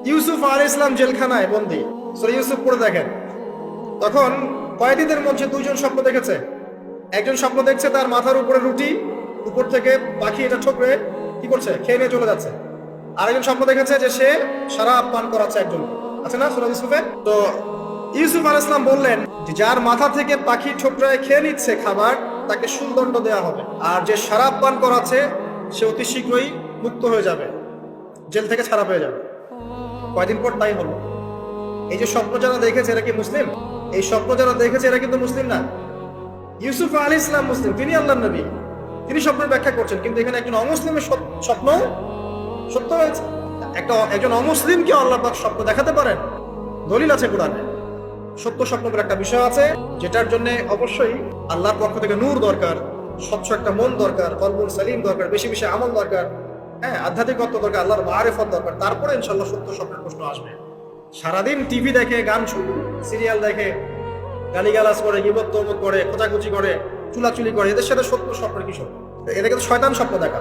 ইউসুফ আলাইহিস সালাম জেলখানায় বন্দী, সূরা ইউসুফ পড়ে দেখেন। তখন কয়েদিদের মধ্যে দুইজন স্বপ্ন দেখেছে। একজন স্বপ্ন দেখছে তার মাথার উপরে রুটি, উপর থেকে পাখি এটা ঠোকরে কি করছে, খেয়ে নিয়ে চলে যাচ্ছে। আরেকজন স্বপ্ন দেখেছে যে সে শরাব পান করাচ্ছে একজন, আছে না সূরা ইউসুফে। তো ইউসুফ আলাইহিস সালাম বললেন যে যার মাথা থেকে পাখি ঠোকরায় খেয়ে নিচ্ছে খাবার, তাকে সুদণ্ড দেওয়া হবে, আর যে শরাব পান করাচ্ছে সে অতি শীঘ্রই মুক্ত হয়ে যাবে, জেল থেকে ছাড়া পেয়ে যাবে। কয়দিন পর তাই হলো। এই যে স্বপ্ন যারা দেখেছে এরা কি মুসলিম? এই স্বপ্ন যারা দেখেছে এরা কিন্তু মুসলিম না। ইউসুফ আলাইহিস সালাম মুসলিম, তিনি আল্লাহর নবী, তিনি স্বপ্নের ব্যাখ্যা করছেন, কিন্তু এখানে একজন অমুসলিমের স্বপ্ন সত্য হয়েছে। একজন অমুসলিমকে আল্লাহ পাক স্বপ্ন দেখাতে পারেন, দলিল আছে কোরআনে। সত্য স্বপ্ন বলে একটা বিষয় আছে, যেটার জন্য অবশ্যই আল্লাহর পক্ষ থেকে নূর দরকার, স্বচ্ছ একটা মন দরকার, কলবুল সালিম দরকার, বেশি বেশি আমল দরকার, হ্যাঁ, আধ্যাত্মিকত্ব দরকার, আল্লাহর মারিফত দরকার। তারপরে ইনশাআল্লাহ সত্য স্বপ্নের প্রশ্ন আসবে। সারাদিন টিভি দেখে, গান শুনে, সিরিয়াল দেখে, গালিগালাজ করে, গীবত তহমত করে, খোঁচাখুচি করে, চুলাচুলি করে, এদের সাথে সত্য স্বপ্নের কি স্বপ্ন? এটা কিন্তু শয়তান স্বপ্ন দেখা।